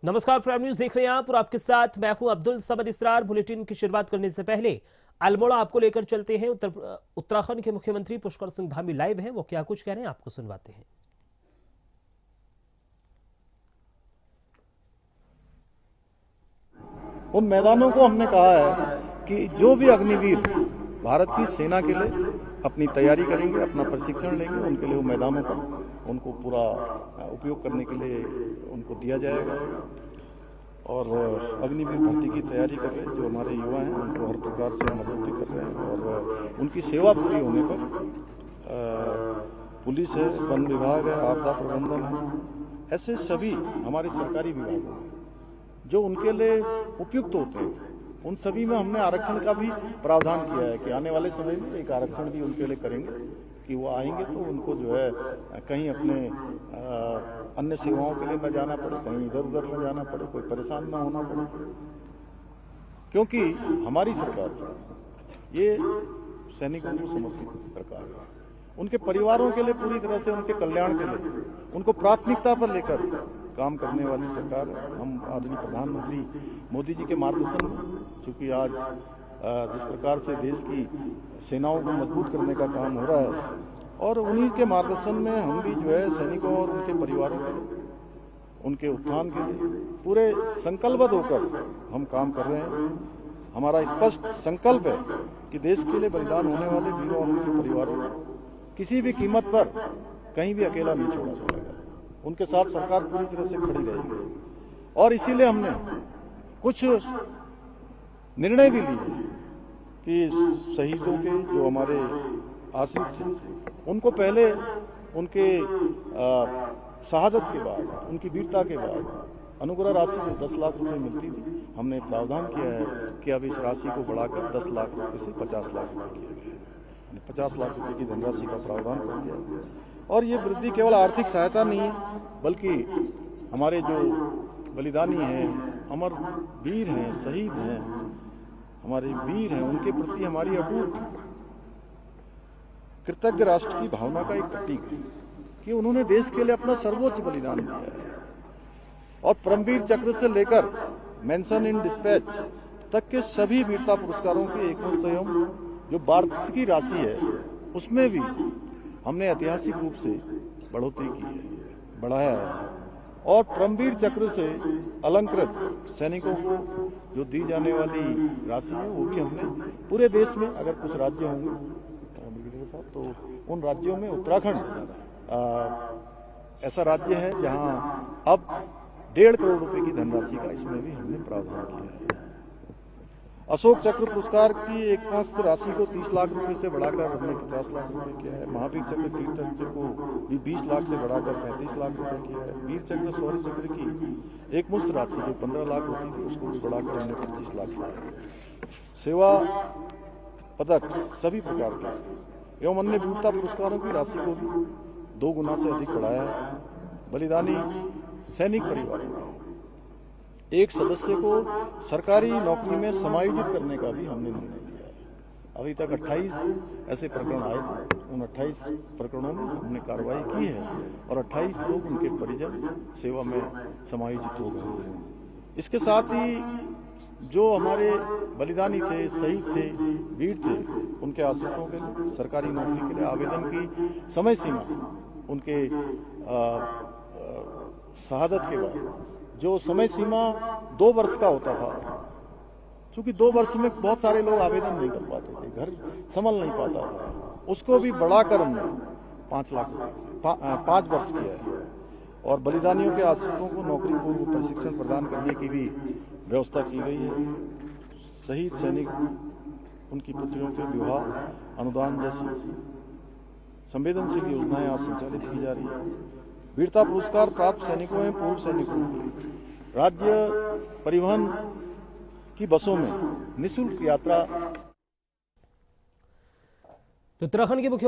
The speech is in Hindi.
नमस्कार, प्राइम न्यूज देख रहे हैं आप और आपके साथ मैं हूं अब्दुल समद इसरार। बुलेटिन की शुरुआत करने से पहले अल्मोड़ा आपको लेकर चलते हैं। उत्तराखंड के मुख्यमंत्री पुष्कर सिंह धामी लाइव हैं, वो क्या कुछ कह रहे हैं आपको सुनवाते हैं। उन मैदानों को हमने कहा है कि जो भी अग्निवीर भारत की सेना के लिए अपनी तैयारी करेंगे, अपना प्रशिक्षण लेंगे, उनके लिए वो मैदानों पर उनको पूरा उपयोग करने के लिए उनको दिया जाएगा। और अग्निवीर भर्ती की तैयारी कर रहे हैं जो हमारे युवा हैं, उनको हर प्रकार से मदद भी कर रहे हैं। और उनकी सेवा पूरी होने पर पुलिस है, वन विभाग है, आपदा प्रबंधन है, ऐसे सभी हमारे सरकारी विभाग हैं जो उनके लिए उपयुक्त होते हैं, उन सभी में हमने आरक्षण का भी प्रावधान किया है कि आने वाले समय में एक आरक्षण भी उनके लिए करेंगे कि वो आएंगे तो उनको जो है कहीं अपने अन्य सेवाओं के लिए न जाना पड़े, कहीं इधर उधर न जाना पड़े, कोई परेशान न होना पड़े। क्योंकि हमारी सरकार ये सैनिकों को समर्पित सरकार है, उनके परिवारों के लिए पूरी तरह से उनके कल्याण के लिए उनको प्राथमिकता पर लेकर काम करने वाली सरकार है। हम आदरणीय प्रधानमंत्री मोदी जी के मार्गदर्शन में, चूंकि आज जिस प्रकार से देश की सेनाओं को मजबूत करने का काम हो रहा है, और उन्हीं के मार्गदर्शन में हम भी जो है सैनिकों और उनके परिवारों के लिए, उनके उत्थान के लिए पूरे संकल्पबद्ध होकर हम काम कर रहे हैं। हमारा स्पष्ट संकल्प है कि देश के लिए बलिदान होने वाले वीरों और उनके परिवारों को किसी भी कीमत पर कहीं भी अकेला नहीं छोड़ा जाएगा। उनके साथ सरकार पूरी तरह से खड़ी रहेगी। और इसीलिए हमने कुछ निर्णय भी लिए कि शहीदों के जो हमारे आश्रित थे उनको पहले उनके शहादत के बाद, उनकी वीरता के बाद अनुग्रह राशि को 10 लाख रुपए मिलती थी। हमने प्रावधान किया है कि अब इस राशि को बढ़ाकर 10 लाख रुपए से 50 लाख रुपए किया गया है। 50 लाख रुपए की धनराशि का प्रावधान कर दिया गया। और ये वृद्धि केवल आर्थिक सहायता नहीं है, बल्कि हमारे जो बलिदानी हैं, अमर वीर हैं, शहीद हैं, हमारे वीर हैं, उनके प्रति हमारी अटूट कृतज्ञ राष्ट्र की भावना का एक प्रतीक है कि उन्होंने देश के लिए अपना सर्वोच्च बलिदान दिया है। और परमवीर चक्र से लेकर मेंशन इन डिस्पैच तक के सभी वीरता पुरस्कारों के एकमुश्त एवं जो वार्षिकी राशि है उसमें भी हमने ऐतिहासिक रूप से बढ़ोतरी की है, बढ़ाया है। और परमवीर चक्र से अलंकृत सैनिकों को जो दी जाने वाली राशि है वो भी हमने पूरे देश में, अगर कुछ राज्य होंगे तो उन राज्यों में उत्तराखंड ऐसा राज्य है जहां अब 1.5 करोड़ रुपए की धनराशि का इसमें भी हमने प्रावधान किया है। अशोक चक्र पुरस्कार की एकमात्र राशि को 30 लाख रुपए से बढ़ाकर हमने 50 लाख रुपए किया है। महावीर चक्र कीर्तन को भी 20 लाख से बढ़ाकर 35 लाख रुपए किया है। वीर चक्र शौर्य चक्र की एकमुश्त राशि जो 15 लाख रुपए थी उसको भी बढ़ाकर हमने 25 लाख किया है। सेवा पदक सभी प्रकार के एवं अन्य वीरता पुरस्कारों की राशि को भी 2 गुना से अधिक बढ़ाया है। बलिदानी सैनिक परिवारों में एक सदस्य को सरकारी नौकरी में समायोजित करने का भी हमने निर्णय लिया है। अभी तक 28 ऐसे प्रकरण आए थे, उन 28 प्रकरणों में हमने कार्रवाई की है और 28 लोग, उनके परिजन सेवा में समायोजित हो गए हैं। इसके साथ ही जो हमारे बलिदानी थे, शहीद थे, वीर थे, उनके आश्रितों के लिए सरकारी नौकरी के लिए आवेदन की समय सीमा उनके शहादत के बाद जो समय सीमा 2 वर्ष का होता था, क्योंकि 2 वर्ष में बहुत सारे लोग आवेदन नहीं कर पाते थे, घर संभल नहीं पाता था, उसको भी बढ़ाकर हमने 5 वर्ष किया है। और बलिदानियों के आश्रितों को नौकरी पूर्व प्रशिक्षण प्रदान करने की भी व्यवस्था की गई है। शहीद सैनिक, उनकी पुत्रियों के विवाह अनुदान जैसी संवेदनशील योजनाएं आज संचालित की जा रही है। वीरता पुरस्कार प्राप्त सैनिकों एवं पूर्व सैनिकों की राज्य परिवहन की बसों में निःशुल्क यात्रा। उत्तराखंड के मुख्यमंत्री